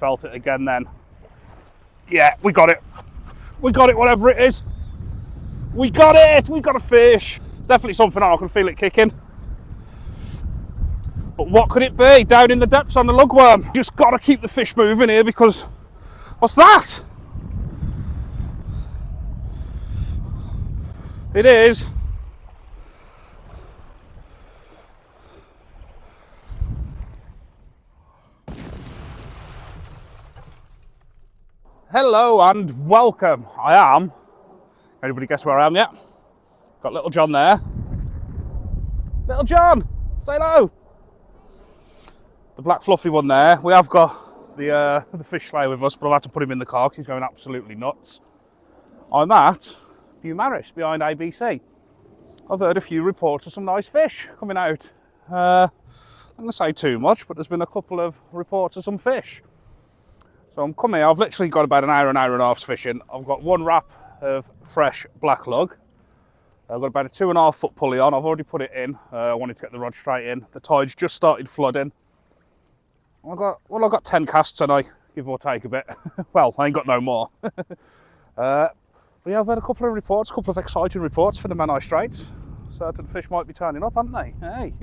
felt it again then. Yeah, we got it. We got it, whatever it is. We got it! We got a fish. It's definitely something on, I can feel it kicking. But what could it be? Down in the depths on the lugworm. Just got to keep the fish moving here because... What's that? It is. Hello and welcome. I am. Anybody guess where I am yet? Got little John there. Little John, say hello. The black fluffy one there. We have got the fish slayer with us, but I've had to put him in the car because he's going absolutely nuts. I'm at Beaumaris behind ABC. I've heard a few reports of some nice fish coming out. I'm not going to say too much, but there's been a couple of reports of some fish. So I'm coming, I've literally got about an hour and a half's fishing. I've got one wrap of fresh black lug. I've got about a 2.5 foot pulley on. I've already put it in. I wanted to get the rod straight in. The tide's just started flooding. I've got 10 casts and I give or take a bit. Well, I ain't got no more. But yeah, I've had a couple of reports, a couple of exciting reports for the Menai Strait. Certain fish might be turning up, aren't they? Hey.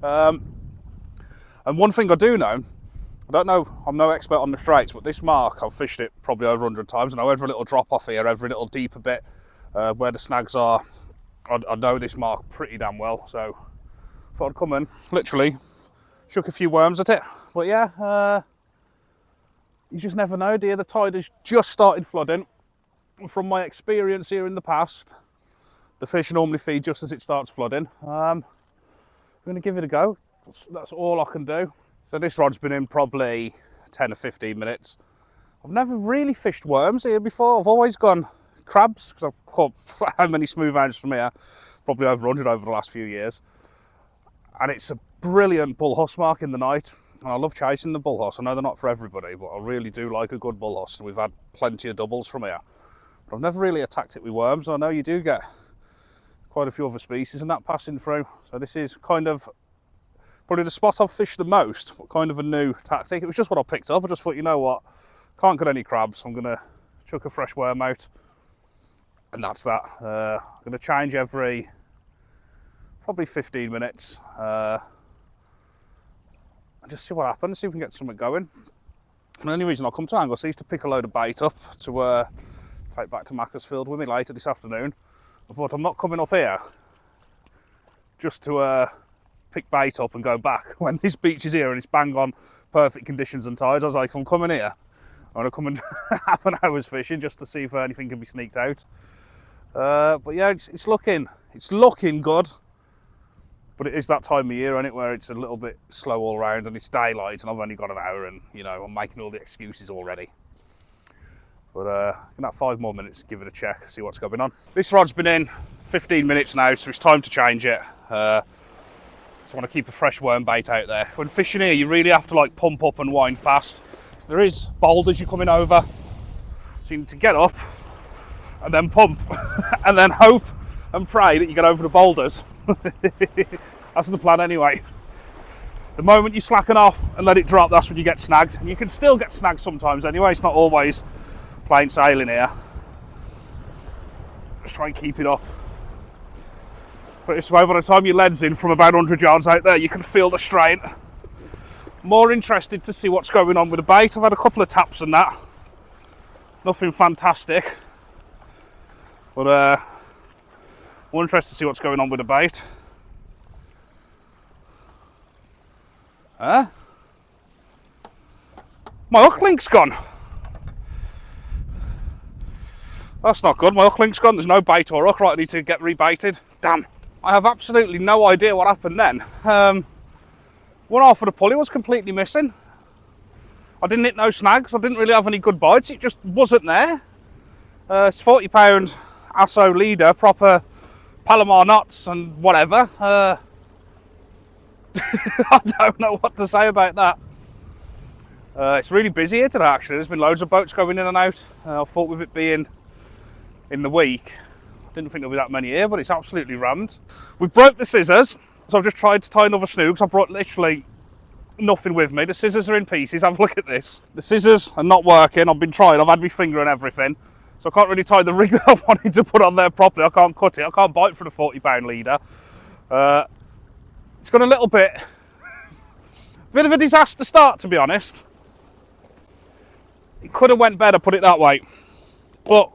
And one thing I do know, I don't know, I'm no expert on the straits, but this mark, I've fished it probably over 100 times. I know every little drop off here, every little deeper bit where the snags are, I know this mark pretty damn well. So I thought I'd come in, literally shook a few worms at it. But yeah, you just never know, dear. The tide has just started flooding. From my experience here in the past, the fish normally feed just as it starts flooding. I'm going to give it a go. That's all I can do. So this rod's been in probably 10 or 15 minutes. I've never really fished worms here before. I've always gone crabs, because I've caught how many smooth hounds from here? Probably over 100 over the last few years. And it's a brilliant bull huss mark in the night. And I love chasing the bull huss. I know they're not for everybody, but I really do like a good bull huss. And we've had plenty of doubles from here. But I've never really attacked it with worms. I know you do get quite a few other species and that passing through. So this is kind of probably the spot I've fished the most, but kind of a new tactic. It was just what I picked up. I just thought, you know what, can't get any crabs. I'm going to chuck a fresh worm out. And that's that. I'm going to change every probably 15 minutes. And just see what happens, see if we can get something going. And the only reason I'll come to Anglesey is to pick a load of bait up to take back to Macclesfield with me later this afternoon. I thought I'm not coming up here just to pick bait up and go back when this beach is here and it's bang on perfect conditions and tides. I was like, if I'm coming here, I'm going to come and have an hour's fishing just to see if anything can be sneaked out. But yeah, it's looking good. But it is that time of year, isn't it, where it's a little bit slow all round and it's daylight and I've only got an hour and, you know, I'm making all the excuses already. But in that 5 more minutes, give it a check, see what's going on. This rod's been in 15 minutes now, so it's time to change it. Just want to keep a fresh worm bait out there. When fishing here, you really have to like pump up and wind fast. So there is boulders you're coming over. So you need to get up and then pump and then hope and pray that you get over the boulders. That's the plan anyway. The moment you slacken off and let it drop, that's when you get snagged. And you can still get snagged sometimes anyway, it's not always plain sailing here. Just try and keep it up. But this way, by the time your lead's in from about 100 yards out there, you can feel the strain. More interested to see what's going on with the bait. I've had a couple of taps and that. Nothing fantastic. But more interested to see what's going on with the bait. My hook link's gone. That's not good. My hook link's gone. There's no bait or hook. Right, I need to get rebaited. Damn. I have absolutely no idea what happened then. One half of the pulley was completely missing. I didn't hit no snags. I didn't really have any good bites. It just wasn't there. It's 40 pound Asso leader, proper Palomar knots and whatever. I don't know what to say about that. It's really busy here today actually. There's been loads of boats going in and out. I thought with it being in the week, I didn't think there'll be that many here, but it's absolutely rammed. We broke the scissors, so I've just tried to tie another snook. I brought literally nothing with me. The scissors are in pieces. Have a look at this. The scissors are not working. I've been trying. I've had my finger and everything. So I can't really tie the rig that I wanted to put on there properly. I can't cut it. I can't bite for the 40-pound leader. It's got a little bit of a disaster start, to be honest. It could have went better, put it that way. But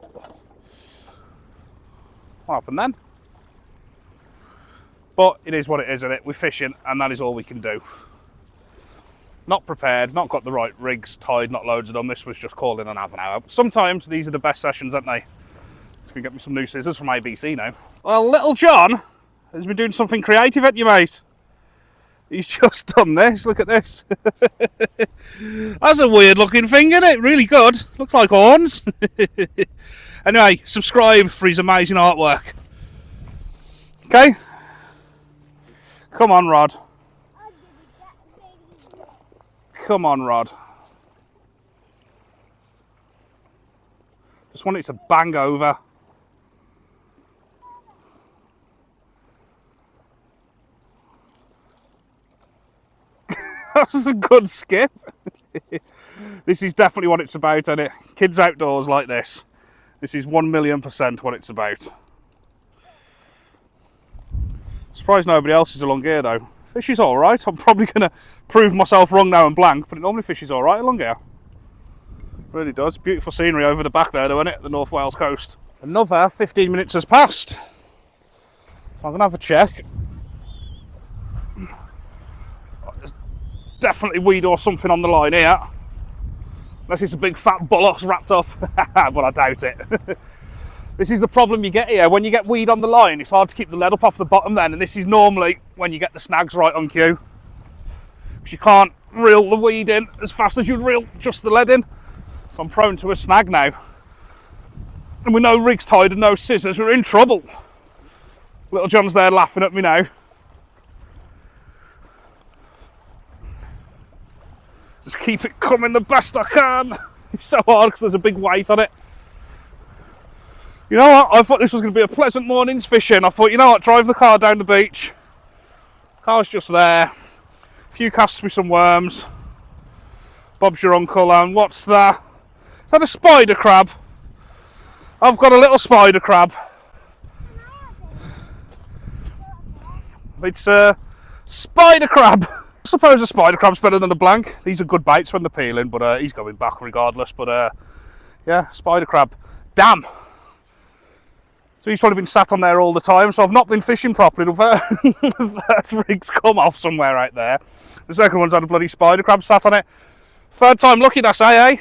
what happened then? But it is what it is, isn't it? We're fishing, and that is all we can do. Not prepared, not got the right rigs tied, not loads of them. This was just calling and having out. Sometimes these are the best sessions, aren't they? Just gonna get me some new scissors from ABC now. Well, little John has been doing something creative, haven't you, mate? He's just done this. Look at this. That's a weird looking thing, isn't it? Really good. Looks like horns. Anyway, subscribe for his amazing artwork. Okay? Come on, Rod. Come on, Rod. Just want it to bang over. That was a good skip. This is definitely what it's about, isn't it? Kids outdoors like this. This is 1,000,000% what it's about. Surprised nobody else is along here though. Fish is alright. I'm probably going to prove myself wrong now and blank, but it normally fishes alright along here. Really does. Beautiful scenery over the back there though, isn't it? The North Wales coast. Another 15 minutes has passed. So I'm going to have a check. There's definitely weed or something on the line here. Unless it's a big fat bollocks wrapped up. But I doubt it. This is the problem you get here. When you get weed on the line, it's hard to keep the lead up off the bottom then. And this is normally when you get the snags right on cue. Because you can't reel the weed in as fast as you'd reel just the lead in. So I'm prone to a snag now. And with no rigs tied and no scissors, we're in trouble. Little John's there laughing at me now. Just keep it coming the best I can. It's so hard because there's a big weight on it. You know what? I thought this was going to be a pleasant morning's fishing. I thought, you know what? Drive the car down the beach. Car's just there. A few casts with some worms. Bob's your uncle, and what's that? Is that a spider crab? I've got a little spider crab. It's a spider crab. I suppose a spider crab's better than a blank. These are good baits when they're peeling, but he's going back regardless. But yeah, spider crab. Damn. So he's probably been sat on there all the time, so I've not been fishing properly. The first rig's come off somewhere out there. The second one's had a bloody spider crab sat on it. Third time lucky, I say, eh?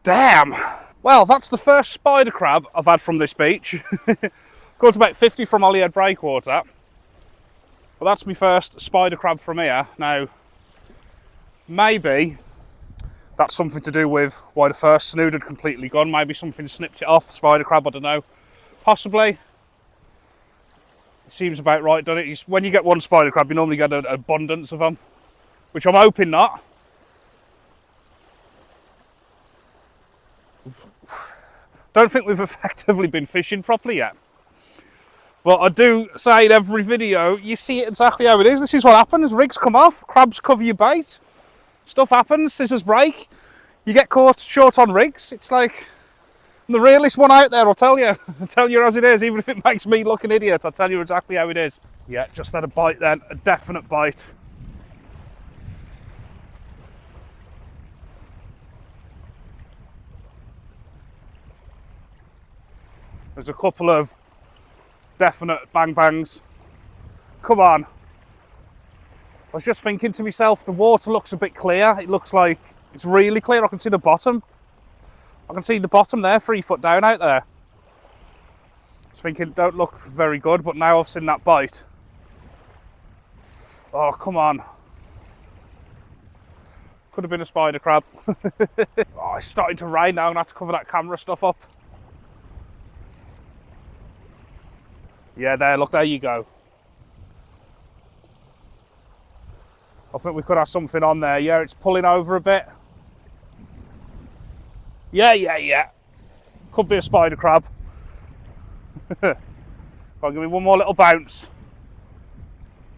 Damn. Well, that's the first spider crab I've had from this beach. Caught about 50 from Holyhead Breakwater. But that's my first spider crab from here. Now, maybe that's something to do with why the first snood had completely gone. Maybe something snipped it off, spider crab, I don't know. Possibly. It seems about right, doesn't it? When you get one spider crab, you normally get an abundance of them. Which I'm hoping not. Don't think we've effectively been fishing properly yet. But I do say in every video, you see it exactly how it is. This is what happens. Rigs come off, crabs cover your bait. Stuff happens, scissors break. You get caught short on rigs. It's like, I'm the realest one out there, I'll tell you. I'll tell you as it is, even if it makes me look an idiot, I'll tell you exactly how it is. Yeah, just had a bite then, a definite bite. There's a couple of definite bang bangs. Come on. I was just thinking to myself, the water looks a bit clear. It looks like it's really clear. I can see the bottom. I can see the bottom there, 3 foot down out there. I was thinking, don't look very good, but now I've seen that bite. Oh, come on. Could have been a spider crab. Oh, it's starting to rain now. I'm going to have to cover that camera stuff up. Yeah, there, look, there you go. I think we could have something on there. Yeah, it's pulling over a bit. Yeah. Could be a spider crab. I'll give me one more little bounce.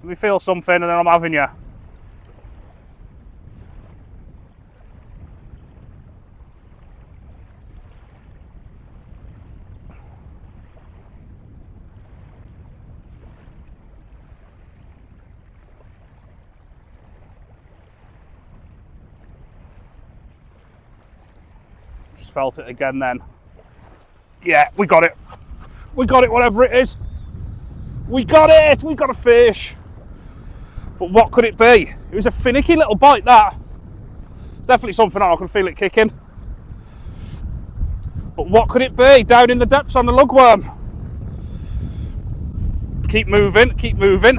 Let me feel something and then I'm having you. just felt it again then. Yeah, we got it. We got it, whatever it is. We got it! We got a fish. But what could it be? It was a finicky little bite, that. It's definitely something on, I can feel it kicking. But what could it be? Down in the depths on the lugworm. Keep moving, keep moving.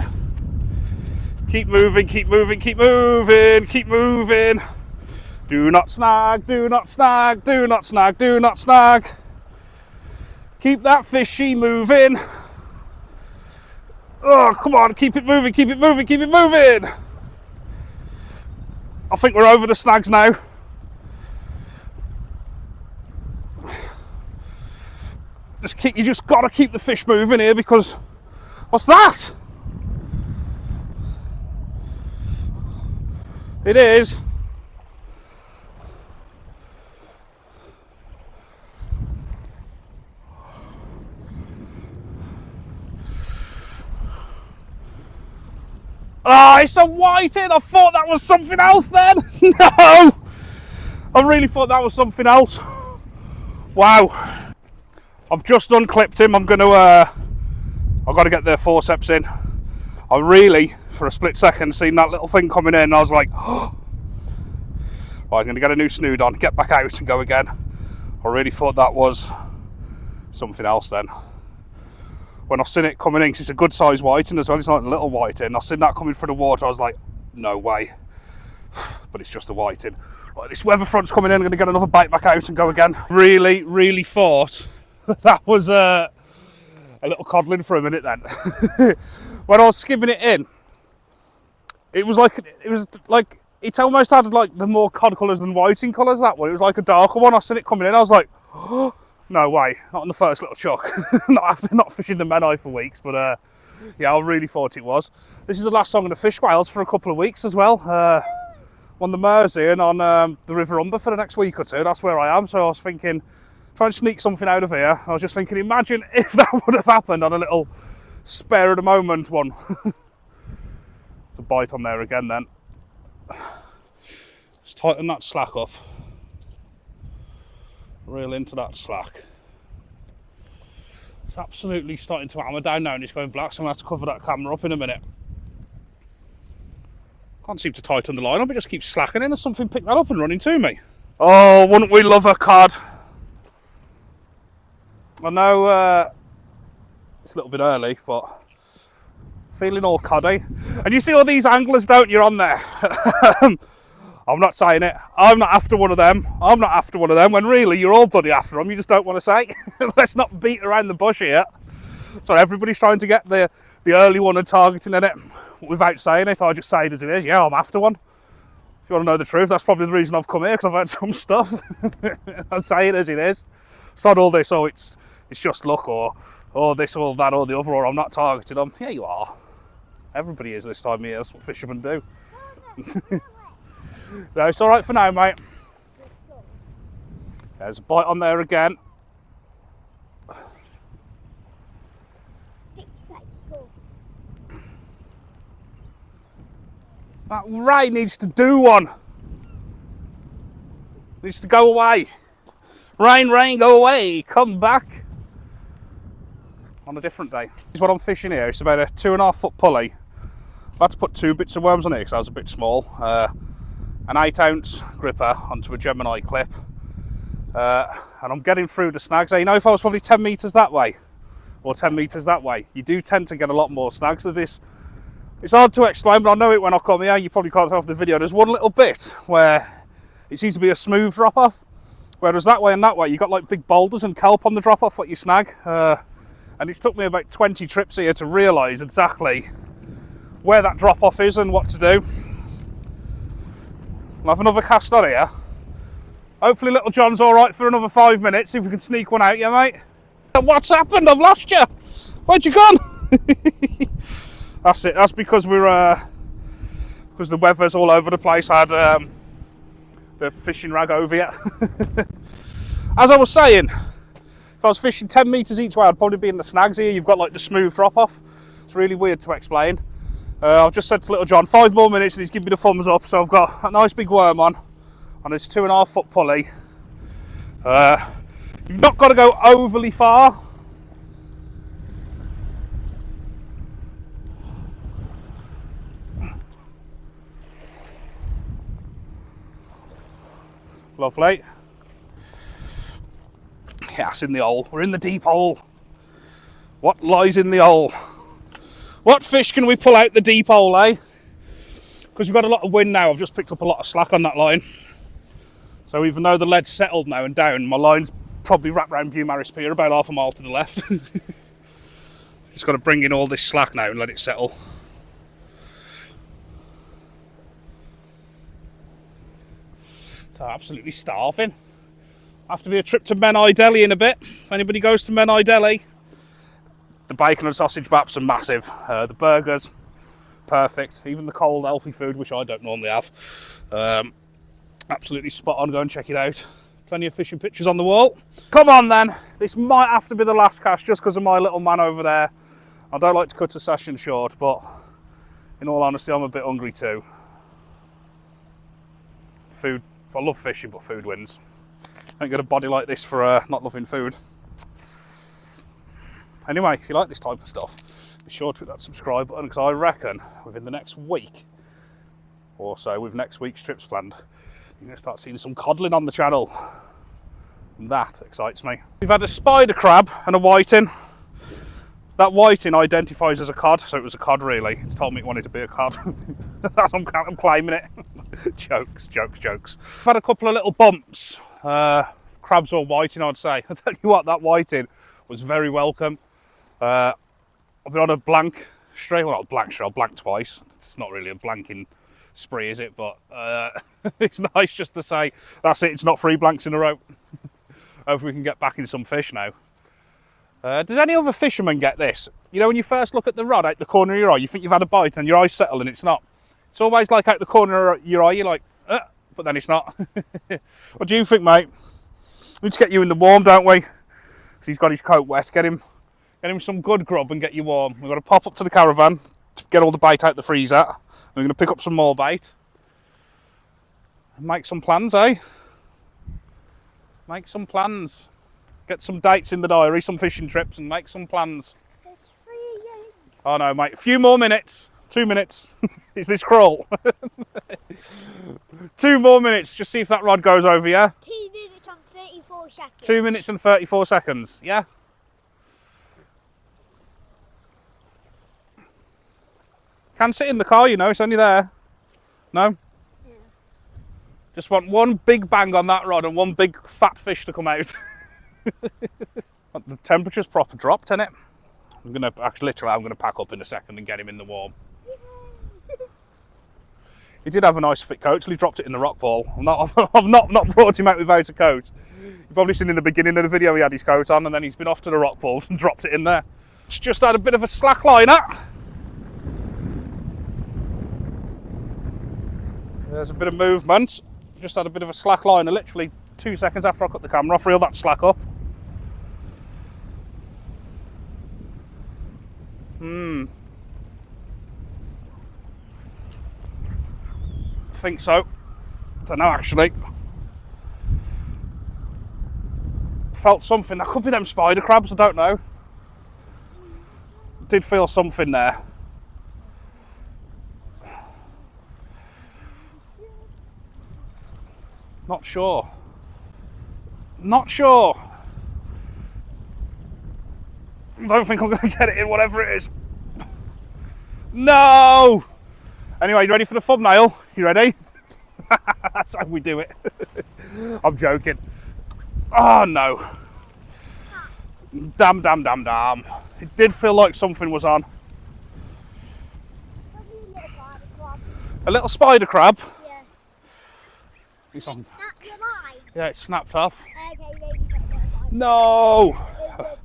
Keep moving, keep moving, keep moving, keep moving. Do not snag, do not snag, do not snag, do not snag. Keep that fishy moving. Oh, come on, keep it moving, keep it moving, keep it moving. I think we're over the snags now. You just got to keep the fish moving here because, what's that? It is. Oh, it's a whiting. I thought that was something else then. No, I really thought that was something else. Wow. I've just unclipped him. I've got to get the forceps in. I really, for a split second, seen that little thing coming in, and I was like, oh. Right, I'm going to get a new snood on, get back out and go again. I really thought that was something else then. When I seen it coming in, because it's a good size whiting as well, it's not a little whiting. I seen that coming through the water, I was like, no way. But it's just a whiting. Right, this weather front's coming in, I'm going to get another bite back out and go again. Really, really thought that was a little codling for a minute then. When I was skimming it in, it was like it almost had like the more cod colours than whiting colours, that one. It was like a darker one. I seen it coming in, I was like, oh, no way, not in the first little chuck. Not after not fishing the Menai for weeks, but yeah, I really thought it was. This is the last song of the fish whales for a couple of weeks as well. On the Mersey and on the River Humber for the next week or two. That's where I am. So I was thinking, try and sneak something out of here. I was just thinking, imagine if that would have happened on a little spare of the moment one. It's a bite on there again then. Just tighten that slack up. Reel into that slack. It's absolutely starting to hammer down now and it's going black, so I'm going to have to cover that camera up in a minute. Can't seem to tighten the line up, it just keeps slacking in and something picked that up and running to me. Oh, wouldn't we love a cod? I know it's a little bit early, but feeling all coddy. And you see all these anglers, don't you, on there? I'm not saying it. I'm not after one of them. I'm not after one of them, when really you're all bloody after them. You just don't want to say. Let's not beat around the bush here. So everybody's trying to get the early one and targeting in it without saying it. I just say it as it is. Yeah, I'm after one. If you want to know the truth, that's probably the reason I've come here, because I've had some stuff. I say it as it is. It's not all this, oh, it's just luck, or this, or that, or the other, or I'm not targeting them. Yeah, you are. Everybody is this time of year. That's what fishermen do. No, it's all right for now, mate. There's a bite on there again. That ray needs to do one. Needs to go away. Rain, rain, go away. Come back. On a different day. This is what I'm fishing here. It's about a 2.5 foot pulley. I've had to put 2 bits of worms on it because I was a bit small. An 8-ounce gripper onto a Gemini clip. And I'm getting through the snags. You know, if I was probably 10 metres that way, or 10 metres that way, you do tend to get a lot more snags. There's this, it's hard to explain, but I know it when I come here. You probably can't tell off the video. There's one little bit where it seems to be a smooth drop off, whereas that way and that way you got like big boulders and kelp on the drop off what you snag. And it's took me about 20 trips here to realise exactly where that drop off is and what to do. I'll have another cast on here. Hopefully little John's all right for another 5 minutes. See if we can sneak one out, yeah, mate. What's happened? I've lost you. Where'd you gone? That's it. That's because we're because the weather's all over the place. I had the fishing rag over yet. As I was saying, if I was fishing 10 metres each way, I'd probably be in the snags here. You've got like the smooth drop off. It's really weird to explain. I've just said to little John, 5 more minutes and he's giving me the thumbs up. So I've got a nice big worm on this 2.5 foot pulley. You've not got to go overly far. Lovely. Yes, in the hole. We're in the deep hole. What lies in the hole? What fish can we pull out the deep hole, eh? Because we've got a lot of wind now. I've just picked up a lot of slack on that line. So even though the lead's settled now and down, my line's probably wrapped around Beaumaris Pier about half a mile to the left. Just got to bring in all this slack now and let it settle. So absolutely starving. Have to be a trip to Menai Deli in a bit. If anybody goes to Menai Deli, the bacon and sausage baps are massive. The burgers, perfect. Even the cold healthy food, which I don't normally have. Absolutely spot on. Go and check it out. Plenty of fishing pictures on the wall. Come on then. This might have to be the last cast just because of my little man over there. I don't like to cut a session short, but in all honesty, I'm a bit hungry too. Food. I love fishing, but food wins. I don't get a body like this for not loving food. Anyway, if you like this type of stuff, be sure to hit that subscribe button, because I reckon within the next week or so, with next week's trips planned, you're going to start seeing some codling on the channel. And that excites me. We've had a spider crab and a whiting. That whiting identifies as a cod, so it was a cod really. It's told me it wanted to be a cod. That's I'm claiming it. Jokes, jokes, jokes. I've had a couple of little bumps. Crabs or whiting, I'd say. I tell you what, that whiting was very welcome. I've been on a blank stray. Well, not blank stray, I'll blank twice. It's not really a blanking spree, is it? But it's nice just to say, that's it, it's not 3 blanks in a row. Hope we can get back in some fish now. Does any other fisherman get this? You know, when you first look at the rod out the corner of your eye, you think you've had a bite and your eyes settle and it's not. It's always like out the corner of your eye, you're like, but then it's not. What do you think, mate? We need to get you in the warm, don't we? Because he's got his coat wet. Get him some good grub and get you warm. We've got to pop up to the caravan to get all the bait out the freezer. We're going to pick up some more bait. And make some plans, eh? Make some plans. Get some dates in the diary, some fishing trips, and make some plans. It's freezing. Oh no, mate. A few more minutes. 2 minutes. Is this crawl? 2 more minutes. Just see if that rod goes over, yeah? 2 minutes and 34 seconds. 2 minutes and 34 seconds, yeah? Can sit in the car, you know. It's only there. No? Yeah. Just want one big bang on that rod and one big fat fish to come out. The temperature's proper dropped, isn't it? I'm gonna pack up in a second and get him in the warm. He did have a nice fit coat till he dropped it in the rock ball. I've not brought him out without a coat. You've probably seen in the beginning of the video he had his coat on, and then he's been off to the rock balls and dropped it in there. It's just had a bit of a slack liner. There's a bit of movement. Just had a bit of a slack liner, literally 2 seconds after I cut the camera off. Reel that slack up. I think so. I don't know actually. Felt something. That could be them spider crabs, I don't know. Did feel something there. Not sure. Not sure. I don't think I'm going to get it in, whatever it is. No! Anyway, you ready for the thumbnail? You ready? That's how we do it. I'm joking. Oh no. Damn. It did feel like something was on. A little spider crab? Yeah. It's on. Snapped your line? Yeah, it snapped off. Okay, maybe not. No! Yeah.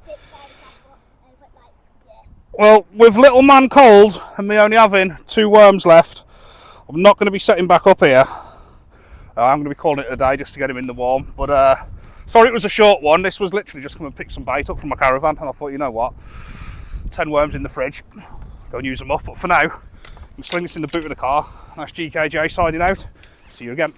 Well, with little man cold and me only having 2 worms left, I'm not going to be setting back up here. I'm going to be calling it a day just to get him in the warm. But sorry it was a short one. This was literally just come and pick some bait up from my caravan, and I thought, you know what, 10 worms in the fridge, go and use them up. But for now, I'm sling this in the boot of the car. That's GKJ signing out. See you again.